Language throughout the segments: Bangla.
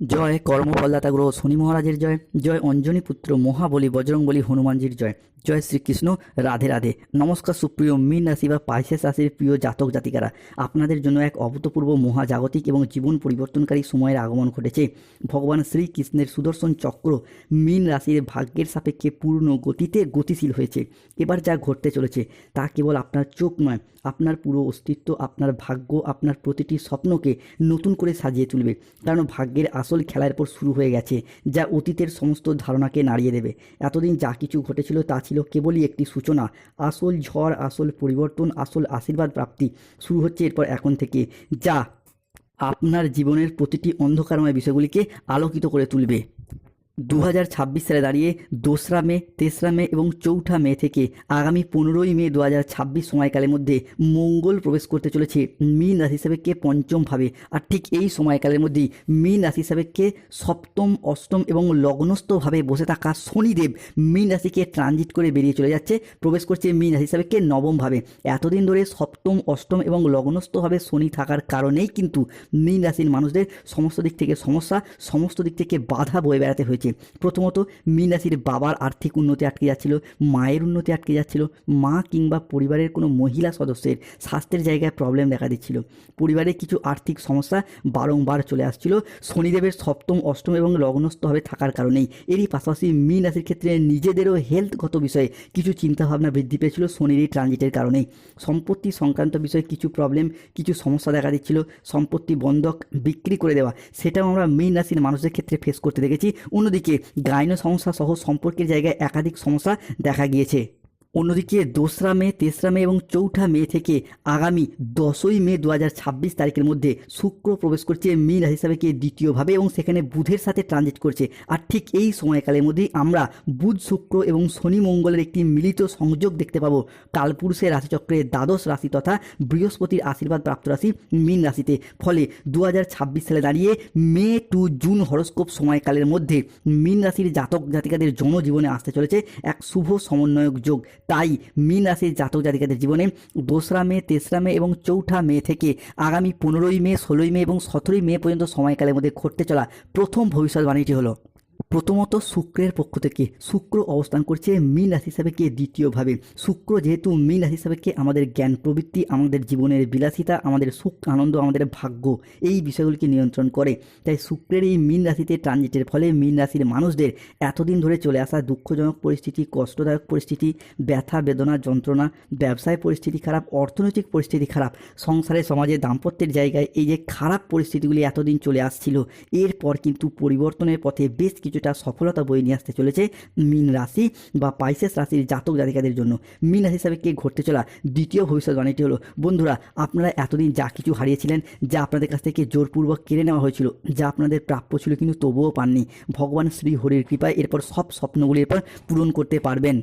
জয় কর্মফলদাতা গ্রহ শনি মহারাজের জয়। জয় অঞ্জনী পুত্র মহাবলী বজরংবলী হনুমানজির জয়। জয় শ্রীকৃষ্ণ। রাধে রাধে। নমস্কার সুপ্রিয় মীন রাশি বা পাইসেস রাশির প্রিয় জাতক জাতিকারা, আপনাদের জন্য এক অভূতপূর্ব মহাজাগতিক এবং জীবন পরিবর্তনকারী সময়ের আগমন ঘটেছে। ভগবান শ্রীকৃষ্ণের সুদর্শন চক্র মীন রাশির ভাগ্যের সাপেক্ষে পূর্ণ গতিতে গতিশীল হয়েছে। এবার যা ঘটতে চলেছে তা কেবল আপনার চোখ নয়, আপনার পুরো অস্তিত্ব, আপনার ভাগ্য, আপনার প্রতিটি স্বপ্নকে নতুন করে সাজিয়ে তুলবে। কারণ ভাগ্যের আসল খেলা এরপর শুরু হয়ে গেছে, যা অতীতের সমস্ত ধারণাকে নাড়িয়ে দেবে। এতদিন যা কিছু ঘটেছিল তা ছিল কেবলই একটি সূচনা। আসল ঝড়, আসল পরিবর্তন, আসল আশীর্বাদ প্রাপ্তি শুরু হচ্ছে এরপর এখন থেকে, যা আপনার জীবনের প্রতিটি অন্ধকারময় বিষয়গুলিকে আলোকিত করে তুলবে। 2026 সালে দাঁড়িয়ে 2রা মে, 3রা মে এবং 4ঠা মে থেকে আগামী 15ই মে 2026 সময়কালের মধ্যে মঙ্গল প্রবেশ করতে চলেছে মীন রাশি সাপেক্ষে পঞ্চমভাবে। আর ঠিক এই সময়কালের মধ্যেই মীন রাশি সাপেক্ষে সপ্তম, অষ্টম এবং লগ্নস্থভাবে বসে থাকা শনিদেব মীন রাশিকে ট্রানজিট করে বেরিয়ে চলে যাচ্ছে, প্রবেশ করছে মীন রাশি সাপেক্ষে নবমভাবে। এতদিন ধরে সপ্তম, অষ্টম এবং লগ্নস্থভাবে শনি থাকার কারণেই কিন্তু মীন রাশির মানুষদের সমস্ত দিক থেকে সমস্যা, সমস্ত দিক থেকে বাধা বয়ে বেড়াতে হয়েছে। প্রথমত, মীন রাশির বাবার আর্থিক উন্নতি আটকে যাচ্ছিল, মায়ের উন্নতি আটকে যাচ্ছিল, মা কিংবা পরিবারের কোনো মহিলা সদস্যের স্বাস্থ্যের জায়গায় প্রবলেম দেখা দিচ্ছিল, পরিবারে কিছু আর্থিক সমস্যা বারংবার চলে আসছিল শনিদেবের সপ্তম, অষ্টম এবং লগ্নস্থভাবে থাকার কারণেই। এরই পাশাপাশি মীন রাশির ক্ষেত্রে নিজেদেরও হেলথগত বিষয়ে কিছু চিন্তাভাবনা বৃদ্ধি পেয়েছিল শনির এই ট্রানজিটের কারণেই। সম্পত্তি সংক্রান্ত বিষয়ে কিছু প্রবলেম, কিছু সমস্যা দেখা দিচ্ছিল, সম্পত্তি বন্ধক বিক্রি করে দেওয়া, সেটাও আমরা মীন রাশির মানুষদের ক্ষেত্রে ফেস করতে দেখেছি। অন্যদিকে গাইনো সমস্যা সহ সম্পর্কের জায়গায় একাধিক সমস্যা দেখা গিয়েছে। অন্যদিকে 2রা মে, 3রা মে এবং 4ঠা মে থেকে আগামী 10ই মে 2026 তারিখের মধ্যে শুক্র প্রবেশ করছে মীন রাশি সাপেক্ষে দ্বিতীয়ভাবে এবং সেখানে বুধের সাথে ট্রানজিট করছে। আর ঠিক এই সময়কালের মধ্যেই আমরা বুধ, শুক্র এবং শনি মঙ্গলের একটি মিলিত সংযোগ দেখতে পাবো কালপুরুষের রাশিচক্রের দ্বাদশ রাশি তথা বৃহস্পতির আশীর্বাদ প্রাপ্ত রাশি মীন রাশিতে। ফলে 2026 সালে দাঁড়িয়ে মে টু জুন হরস্কোপ সময়কালের মধ্যে মীন রাশির জাতক জাতিকাদের জনজীবনে আসতে চলেছে এক শুভ সমন্বয়ক যোগ। তাই মীন রাশির জাতক জাতিকাদের জীবনে 2রা মে, 3রা মে এবং 4ঠা মে থেকে আগামী 15ই মে, 16ই মে এবং 17ই মে পর্যন্ত সময়কালের মধ্যে ঘটতে চলা প্রথম ভবিষ্যৎবাণীটি হলো, প্রথমত শুক্রের পক্ষ থেকে শুক্র অবস্থান করছে মীন রাশি সাপেক্ষে দ্বিতীয়ভাবে। শুক্র যেহেতু মীন রাশি সাপেক্ষে আমাদের জ্ঞান প্রবৃত্তি, আমাদের জীবনের বিলাসিতা, আমাদের সুখ আনন্দ, আমাদের ভাগ্য, এই বিষয়গুলিকে নিয়ন্ত্রণ করে। তাই শুক্রের এই মীন রাশিতে ট্রানজিটের ফলে মীন রাশির মানুষদের এতদিন ধরে চলে আসা দুঃখজনক পরিস্থিতি, কষ্টদায়ক পরিস্থিতি, ব্যথা বেদনা যন্ত্রণা, ব্যবসায় পরিস্থিতি খারাপ, অর্থনৈতিক পরিস্থিতি খারাপ, সংসারে সমাজে দাম্পত্যের জায়গায় এই যে খারাপ পরিস্থিতিগুলি এতদিন চলে আসছিল, এরপর কিন্তু পরিবর্তনের পথে বেশ কিছুটা সফলতা বয়ে নিয়ে আসতে চলেছে মীন রাশি বা পাইসেস রাশির জাতক জাতিকাদের জন্য। মীন রাশি সাপেক্ষে ঘটতে চলা দ্বিতীয় ভবিষ্যৎবাণীটি হলো, বন্ধুরা, আপনারা এতদিন যা কিছু হারিয়েছিলেন, যা আপনাদের কাছ থেকে জোরপূর্বক কেড়ে নেওয়া হয়েছিল, যা আপনাদের প্রাপ্য ছিল কিন্তু তবুও পাননি, ভগবান শ্রী হরির কৃপায় এরপর সব স্বপ্নগুলি এরপর পূরণ করতে পারবেন।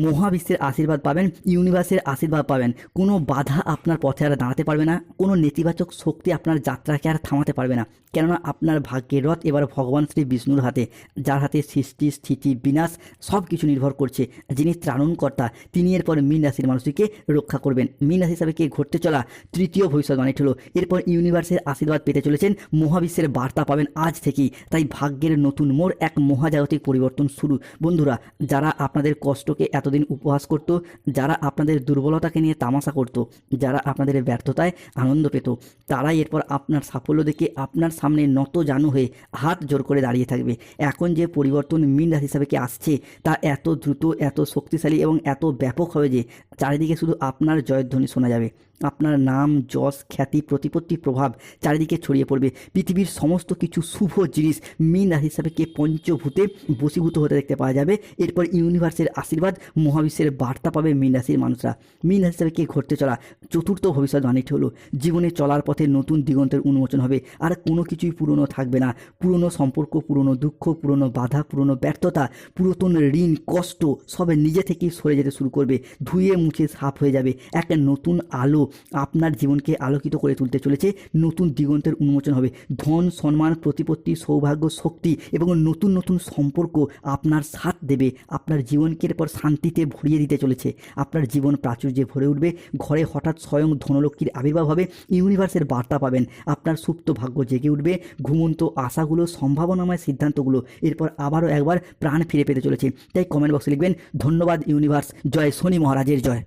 মহাবিশ্বের আশীর্বাদ পাবেন, ইউনিভার্সের আশীর্বাদ পাবেন। কোনো বাধা আপনার পথে আর দাঁড়াতে পারবে না, কোনো নেতিবাচক শক্তি আপনার যাত্রাকে আর থামাতে পারবে না। কেননা আপনার ভাগ্যের রথ এবার ভগবান শ্রী বিষ্ণুর হাতে, যার হাতে সৃষ্টি স্থিতি বিনাশ সব কিছু নির্ভর করছে। যিনি ত্রাণনকর্তা, তিনি এরপর মীন রাশির মানুষটিকে রক্ষা করবেন। মীন রাশি হিসাবে ঘটতে চলা তৃতীয় ভবিষ্যৎবাণীটি হলো, এরপর ইউনিভার্সের আশীর্বাদ পেতে চলেছেন, মহাবিশ্বের বার্তা পাবেন আজ থেকেই। তাই ভাগ্যের নতুন মোড়, এক মহাজাগতিক পরিবর্তন শুরু। বন্ধুরা, যারা আপনাদের কষ্টকে এতদিন উপহাস করত, যারা আপনাদের দুর্বলতাকে নিয়ে তামাশা করত, যারা আপনাদের ব্যর্থতায় আনন্দ পেত, তারাই এরপর আপনার সাফল্য দেখে আপনার সামনে নত জানু হয়ে হাত জোর করে দাঁড়িয়ে থাকবে। এখন যে পরিবর্তন মীন রাশি হিসাবে আসছে তা এত দ্রুত, এত শক্তিশালী এবং এত ব্যাপক হবে যে চারিদিকে শুধু আপনার জয়ধ্বনি শোনা যাবে। আপনার নাম, যশ, খ্যাতি, প্রতিপত্তি, প্রভাব চারিদিকে ছড়িয়ে পড়বে। পৃথিবীর সমস্ত কিছু শুভ জিনিস মীন রাশি হিসাবে পঞ্চভূতে বশীভূত হতে দেখতে পাওয়া যাবে। এরপর ইউনিভার্সের আশীর্বাদ, মহাবিশ্বের বার্তা পাবে মীন রাশির মানুষরা। মীন রাশি হিসাবে ঘটতে চলা চতুর্থ ভবিষ্যৎবাণীটি হলো, জীবনে চলার পথে নতুন দিগন্তের উন্মোচন হবে। আর কোনো কিছুই পুরনো থাকবে না। পুরনো সম্পর্ক, পুরনো দুঃখ, পুরনো বাধা, পুরনো ব্যর্থতা, পুরাতন ঋণ, কষ্ট সব নিজে থেকেই সরে যেতে শুরু করবে, ধুয়ে মুছে সাফ হয়ে যাবে। এক নতুন আলো আপনার জীবনকে আলোকিত করে তুলতে চলেছে, নতুন দিগন্তের উন্মোচন হবে। ধন, সম্মান, প্রতিপত্তি, সৌভাগ্য, শক্তি এবং নতুন নতুন সম্পর্ক আপনার সাথ দেবে। আপনার জীবনকে এরপর শান্তিতে ভরিয়ে দিতে চলেছে। আপনার জীবন প্রাচুর্যে ভরে উঠবে। ঘরে হঠাৎ স্বয়ং ধনলক্ষ্মীর আবির্ভাব হবে। ইউনিভার্সের বার্তা পাবেন। আপনার সুপ্ত ভাগ্য জেগে উঠবে। ঘুমন্ত আশাগুলো, সম্ভাবনাময় সিদ্ধান্তগুলো এরপর আবারও একবার প্রাণ ফিরে পেতে চলেছে। তাই কমেন্ট বক্সে লিখবেন, ধন্যবাদ ইউনিভার্স, জয় শনি মহারাজের জয়।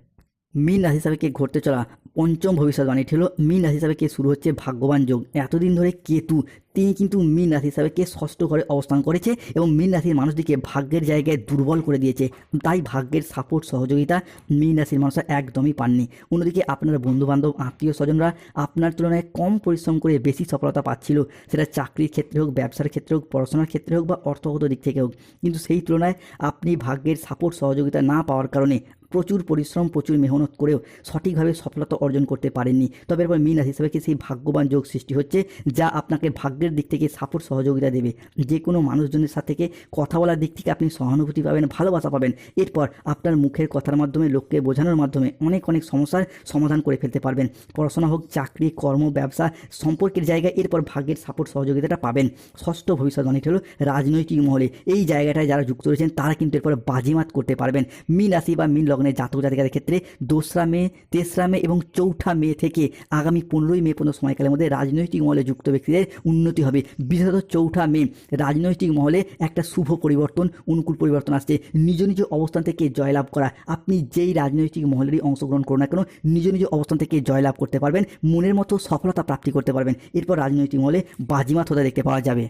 মীন রাশি হিসাবে কে ঘটতে চলা পঞ্চম ভবিষ্যৎবাণী হলো মীন রাশি হিসাবে কে শুরু হচ্ছে ভাগ্যবান যোগ। এতদিন ধরে কেতু তিনি কিন্তু মীন রাশি হিসাবে কে ষষ্ঠ ঘরে অবস্থান করেছে এবং মীন রাশির মানুষটিকে ভাগ্যের জায়গায় দুর্বল করে দিয়েছে। তাই ভাগ্যের সাপোর্ট, সহযোগিতা মীন রাশির মানুষরা একদমই পাননি। অন্যদিকে আপনার বন্ধুবান্ধব, আত্মীয় স্বজনরা আপনার তুলনায় কম পরিশ্রম করে বেশি সফলতা পাচ্ছিল, সেটা চাকরির ক্ষেত্রে হোক, ব্যবসার ক্ষেত্রে হোক, পড়াশোনার ক্ষেত্রে হোক বা অর্থগত দিক থেকে হোক। কিন্তু সেই তুলনায় আপনি ভাগ্যের সাপোর্ট, সহযোগিতা না পাওয়ার কারণে প্রচুর পরিশ্রম, প্রচুর মেহনত করেও সঠিকভাবে সফলতা অর্জন করতে পারেননি। তবে এরপর মীন রাশি হিসাবে সেই ভাগ্যবান যোগ সৃষ্টি হচ্ছে, যা আপনাকে ভাগ্যের দিক থেকে সাপোর্ট, সহযোগিতা দেবে। যে কোনো মানুষজনের সাথে কথা বলার দিক থেকে আপনি সহানুভূতি পাবেন, ভালোবাসা পাবেন। এরপর আপনার মুখের কথার মাধ্যমে, লোককে বোঝানোর মাধ্যমে অনেক সমস্যার সমাধান করে ফেলতে পারবেন। পড়াশোনা হোক, চাকরি, কর্ম, ব্যবসা, সম্পর্কের জায়গায় এরপর ভাগ্যের সাপোর্ট, সহযোগিতাটা পাবেন। ষষ্ঠ ভবিষ্যৎবাণীটি হলো রাজনৈতিক মহলে এই জায়গাটায় যারা যুক্ত রয়েছেন তারা কিন্তু এরপর বাজিমাত করতে পারবেন। মীন রাশি বা মীন লগ্নের জাতক জাতিকাদের ক্ষেত্রে 2রা মে, 3রা মে এবং 4ঠা মে থেকে আগামী 15ই মে পর্যন্ত সময়কালের মধ্যে রাজনৈতিক মহলে যুক্ত ব্যক্তিদের উন্নতি হবে। বিশেষত 4ঠা মে রাজনৈতিক মহলে একটা শুভ পরিবর্তন, অনুকূল পরিবর্তন আসছে। নিজ নিজ অবস্থান থেকে জয়লাভ করা, আপনি যেই রাজনৈতিক মহলেরই অংশগ্রহণ করুন না কেন, নিজ নিজ অবস্থান থেকে জয়লাভ করতে পারবেন, মনের মতো সফলতা প্রাপ্তি করতে পারবেন। এরপর রাজনৈতিক মহলে বাজিমাত হতে দেখতে পাওয়া যাবে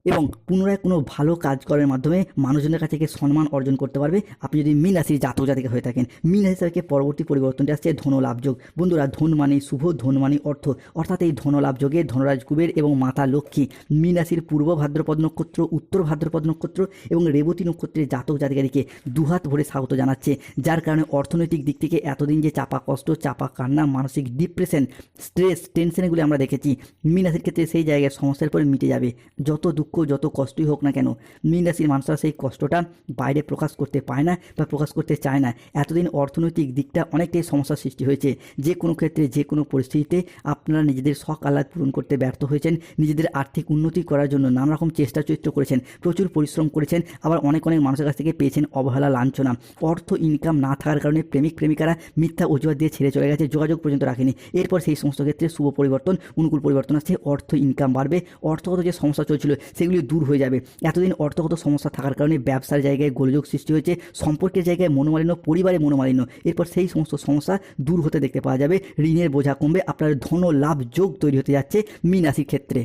এবং পুনরায় কোনো ভালো কাজ করার মাধ্যমে মানুষজনের কাছ থেকে সম্মান অর্জন করতে পারবে আপনি যদি মীন রাশির জাতক জাতিকা হয়ে থাকেন। মীন রাশি থেকে পরবর্তী পরিবর্তনটি আসছে ধনলাভ যোগ। বন্ধুরা, ধন মানে শুভ, ধন মানে অর্থ, অর্থাৎ এই ধনলাভ যোগে ধনরাজ কুবের এবং মাতা লক্ষ্মী মীন রাশির পূর্ব ভাদ্রপদ নক্ষত্র, উত্তর ভাদ্রপদ নক্ষত্র এবং রেবতী নক্ষত্রের জাতক জাতিকাদেরকে দুহাত ভরে স্বাগত জানাচ্ছে। যার কারণে অর্থনৈতিক দিক থেকে এতদিন যে চাপা কষ্ট, চাপা কান্না, মানসিক ডিপ্রেশন, স্ট্রেস, টেনশনগুলি আমরা দেখেছি, মীন রাশির ক্ষেত্রে সেই জায়গায় সমস্যার পরে মিটে যাবে। যত দুঃখ, যত কষ্টই হোক না কেন, মীন রাশির মানুষরা সেই কষ্টটা বাইরে প্রকাশ করতে পায় না বা প্রকাশ করতে চায় না। এতদিন অর্থনৈতিক দিকটা অনেকটাই সমস্যার সৃষ্টি হয়েছে। যে কোনো ক্ষেত্রে, যে কোনো পরিস্থিতিতে আপনারা নিজেদের শখ আহ্লাদ পূরণ করতে ব্যর্থ হয়েছেন। নিজেদের আর্থিক উন্নতি করার জন্য নানা রকম চেষ্টা চরিত্র করেছেন, প্রচুর পরিশ্রম করেছেন, আবার অনেক মানুষের কাছ থেকে পেয়েছেন অবহেলা, লাঞ্ছনা। অর্থ ইনকাম না থাকার কারণে প্রেমিক প্রেমিকারা মিথ্যা অজুহাত দিয়ে ছেড়ে চলে গেছে, যোগাযোগ পর্যন্ত রাখেনি। এরপর সেই সমস্ত ক্ষেত্রে শুভ পরিবর্তন, অনুকূল পরিবর্তন আসছে। অর্থ ইনকাম বাড়বে, অর্থগত যে সমস্যা চলছিল সেগুলি দূর হয়ে যাবে। এতদিন অর্থগত সমস্যা থাকার কারণে ব্যবসার জায়গায় গোলযোগ সৃষ্টি হয়েছে, সম্পর্কের জায়গায় মনোমালিন্য, পরিবারে মনোমালিন্য, এরপর সেই সমস্ত সমস্যা দূর হতে দেখতে পাওয়া যাবে। ঋণের বোঝা কমবে, আপনার ধন লাভ যোগ তৈরি হতে যাচ্ছে মীন রাশির ক্ষেত্রে।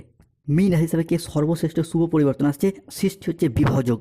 মীন রাশি হিসাবে কে সর্বশ্রেষ্ঠ শুভ পরিবর্তন আসছে, সৃষ্টি হচ্ছে বিবাহ যোগ,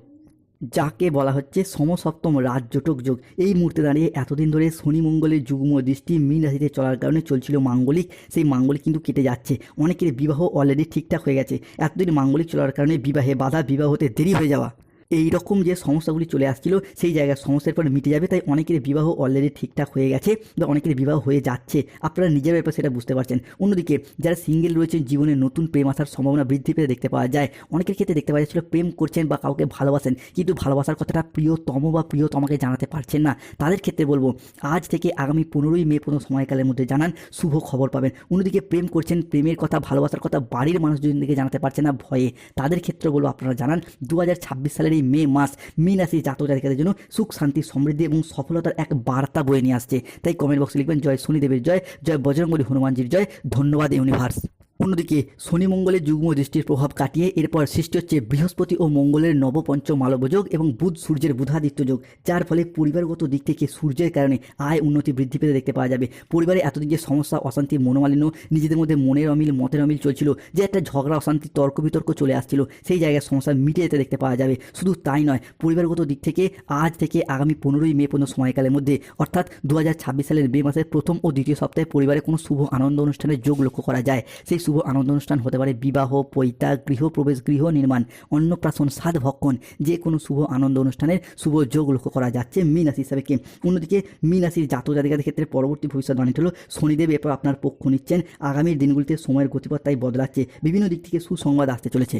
যাকে বলা হচ্ছে সমসপ্তম রাজযোটক যোগ। এই মুহূর্তে দাঁড়িয়ে এতদিন ধরে শনি মঙ্গলের যুগ্ম দৃষ্টি মীন রাশিতে চলার কারণে চলছিল মাঙ্গলিক, সেই মাঙ্গলিক কিন্তু কেটে যাচ্ছে। অনেকের বিবাহ অলরেডি ঠিকঠাক হয়ে গেছে। এতদিন মাঙ্গলিক চলার কারণে বিবাহে বাধা, বিবাহ হতে দেরি হয়ে যাওয়া, এই রকম যে সমস্যাগুলি চলে আসছিল সেই জায়গায় সমস্যার পর মিটে যাবে। তাই অনেকের বিবাহ অলরেডি ঠিকঠাক হয়ে গেছে বা অনেকের বিবাহ হয়ে যাচ্ছে, আপনারা নিজের ব্যাপারে সেটা বুঝতে পারছেন। অন্যদিকে যারা সিঙ্গেল রয়েছেন, জীবনে নতুন প্রেম আসার সম্ভাবনা বৃদ্ধি পেতে দেখতে পাওয়া যায়। অনেকের ক্ষেত্রে দেখতে পাওয়া যাচ্ছিল প্রেম করছেন বা কাউকে ভালোবাসেন, কিন্তু ভালোবাসার কথাটা প্রিয়তম বা প্রিয়তমাকে জানাতে পারছেন না। তাদের ক্ষেত্রে বলবো আজ থেকে আগামী 15ই মে পর্যন্ত সময়কালের মধ্যে জানান, শুভ খবর পাবেন। অন্যদিকে প্রেম করছেন, প্রেমের কথা, ভালোবাসার কথা বাড়ির মানুষজনদেরকে জানাতে পারছেন না ভয়ে, তাদের ক্ষেত্রে বলবো আপনারা জানান 2026 সালের এই মে মাস মীন রাশির জাতক জাতিকাদের জন্য সুখ, শান্তি, সমৃদ্ধি এবং সফলতার এক বার্তা বয়ে নিয়ে আসছে। তাই কমেন্ট বক্সে লিখবেন, জয় শনিদেবের জয়, জয় বজরংবলী হনুমানজির জয়, ধন্যবাদ ইউনিভার্স। অন্যদিকে শনি মঙ্গলের যুগ্ম দৃষ্টির প্রভাব কাটিয়ে এরপর সৃষ্টি হচ্ছে বৃহস্পতি ও মঙ্গলের নবপঞ্চম মালব্য যোগ এবং বুধ সূর্যের বুধাদিত্য যোগ, যার ফলে পরিবারগত দিক থেকে সূর্যের কারণে আয় উন্নতি বৃদ্ধি পেতে দেখতে পাওয়া যাবে। পরিবারে এতদিন যে সমস্যা, অশান্তি, মনোমালিন্য, নিজেদের মধ্যে মনের অমিল, মতের অমিল চলছিল, যে একটা ঝগড়া, অশান্তি, তর্ক বিতর্ক চলে আসছিল, সেই জায়গায় সমস্যা মিটে যেতে দেখতে পাওয়া যাবে। শুধু তাই নয়, পরিবারগত দিক থেকে আজ থেকে আগামী 15ই মে পর্যন্ত সময়কালের মধ্যে অর্থাৎ 2026 সালের মে মাসের প্রথম ও দ্বিতীয় সপ্তাহে পরিবারে কোনো শুভ আনন্দ অনুষ্ঠানের যোগ লক্ষ্য করা যায়। সেই শুভ আনন্দ অনুষ্ঠান হতে পারে বিবাহ, পৈতা, গৃহপ্রবেশ, গৃহ নির্মাণ, অন্নপ্রাশন, সাধ ভক্ষণ, যে কোনো শুভ আনন্দ অনুষ্ঠানের শুভ যোগ লক্ষ্য করা যাচ্ছে মীন রাশি হিসাবে। অন্যদিকে মীন রাশির জাতক জাতিকাদের ক্ষেত্রে পরবর্তী ভবিষ্যৎবাণী হলো শনিদেব এরপর আপনার পক্ষ নিচ্ছেন। আগামীর দিনগুলিতে সময়ের গতিপথ তাই বদলাচ্ছে, বিভিন্ন দিক থেকে সুসংবাদ আসতে চলেছে।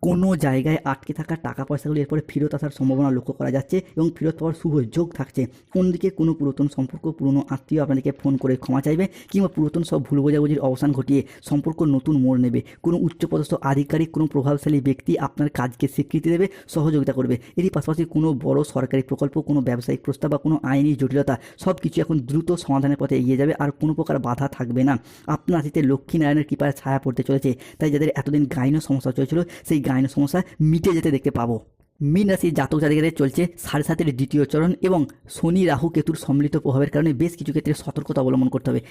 কোনো জায়গায় আটকে থাকা টাকা পয়সাগুলি এরপরে ফেরত আসার সম্ভাবনা লক্ষ্য করা যাচ্ছে এবং ফেরত পাওয়ার শুভ যোগ থাকছে। অন্যদিকে কোনো পুরাতন সম্পর্ক, পুরনো আত্মীয় আপনাদেরকে ফোন করে ক্ষমা চাইবে কিংবা পুরাতন সব ভুল বোঝাবুঝির অবসান ঘটিয়ে সম্পর্ক নতুন মোড় নেবে। কোনো উচ্চপদস্থ আধিকারিক, কোনো প্রভাবশালী ব্যক্তি আপনার কাজকে স্বীকৃতি দেবে, সহযোগিতা করবে। এরই পাশাপাশি কোনো বড় সরকারি প্রকল্প, কোনো ব্যবসায়িক প্রস্তাব বা কোনো আইনি জটিলতা সব কিছু এখন দ্রুত সমাধানের পথে এগিয়ে যাবে, আর কোনো প্রকার বাধা থাকবে না। আপনার রাশিতে লক্ষ্মীনারায়ণের কৃপায় ছায়া পড়তে চলেছে, তাই যাদের এতদিন গাইনো সমস্যা চলছিল সেই গাইনো সমস্যা মিটে যেতে দেখতে পাবো। মীন রাশির জাতক জাতিকাদের চলছে 7.5-এর দ্বিতীয় চরণ এবং শনি রাহু কেতুর সম্মিলিত প্রভাবের কারণে বেশ কিছু ক্ষেত্রে সতর্কতা অবলম্বন করতে হবে।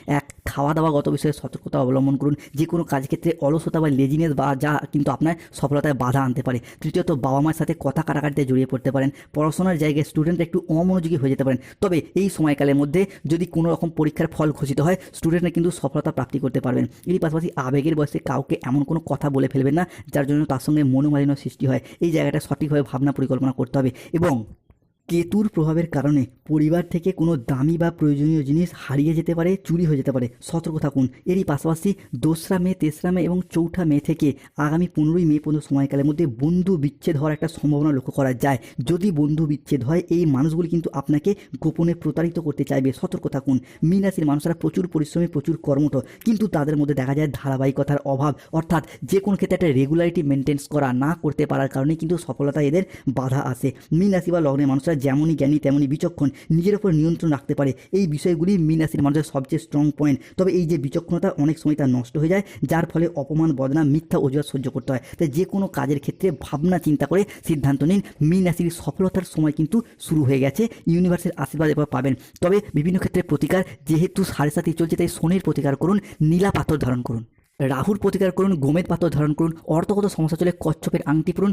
খাওয়া দাওয়াগত বিষয়ে সতর্কতা অবলম্বন করুন। যে কোনো কাজ ক্ষেত্রে অলসতা বা লেজিনেস বা যা কিন্তু আপনার সফলতায় বাধা আনতে পারে। তৃতীয়ত, বাবা মায়ের সাথে কথা কাটাকাটিতে জড়িয়ে পড়তে পারেন। পড়াশোনার জায়গায় স্টুডেন্টরা একটু অমনোযোগী হয়ে যেতে পারেন। তবে এই সময়কালের মধ্যে যদি কোনো রকম পরীক্ষার ফল ঘোষিত হয়, স্টুডেন্টরা কিন্তু সফলতা প্রাপ্তি করতে পারবেন। এরই পাশাপাশি আবেগের বয়সে কাউকে এমন কোনো কথা বলে ফেলবেন না যার জন্য তার সঙ্গে মনোমালিন্য সৃষ্টি হয়। এই জায়গাটা সঠিকভাবে ভাবনা পরিকল্পনা করতে হবে। এবং কেতুর প্রভাবের কারণে পরিবার থেকে কোনো দামি বা প্রয়োজনীয় জিনিস হারিয়ে যেতে পারে, চুরি হয়ে যেতে পারে, সতর্ক থাকুন। এরই পাশাপাশি 2রা মে, 3রা মে এবং 4ঠা মে থেকে আগামী 15ই মে পর্যন্ত সময়কালের মধ্যে বন্ধু বিচ্ছেদ হওয়ার একটা সম্ভাবনা লক্ষ্য করা যায়। যদি বন্ধু বিচ্ছেদ হয়, এই মানুষগুলি কিন্তু আপনাকে গোপনে প্রতারিত করতে চাইবে, সতর্ক থাকুন। মীন রাশির মানুষরা প্রচুর পরিশ্রমী, প্রচুর কর্মঠ, কিন্তু তাদের মধ্যে দেখা যায় ধারাবাহিকতার অভাব, অর্থাৎ যে কোনো ক্ষেত্রে একটা রেগুলারিটি মেনটেন্স করা না করতে পারার কারণে কিন্তু সফলতা এদের বাধা আসে। মীন রাশি বা লগ্নের মানুষরা যেমনই জ্ঞানী তেমনই বিচক্ষণ, নিজের উপর নিয়ন্ত্রণ রাখতে পারে। এই বিষয়গুলি মীন রাশির মানুষের সবচেয়ে স্ট্রং পয়েন্ট। তবে এই যে বিচক্ষণতা অনেক সময় তা নষ্ট হয়ে যায়, যার ফলে অপমান, বদনাম, মিথ্যা অজুহাত সহ্য করতে হয়। তাই যে কোনো কাজের ক্ষেত্রে ভাবনা চিন্তা করে সিদ্ধান্ত নিন। মীন রাশির সফলতার সময় কিন্তু শুরু হয়ে গেছে। ইউনিভার্সের আশীর্বাদ এবার পাবেন। তবে বিভিন্ন ক্ষেত্রে প্রতিকার, যেহেতু 7.5 চলছে তাই শনির প্রতিকার করুন, নীলা পাথর ধারণ করুন। রাহুর প্রতিকার করুন, গোমেদ পাথর ধারণ করুন। অর্থগত সমস্যা চলে কচ্ছপের আংটি পরুন।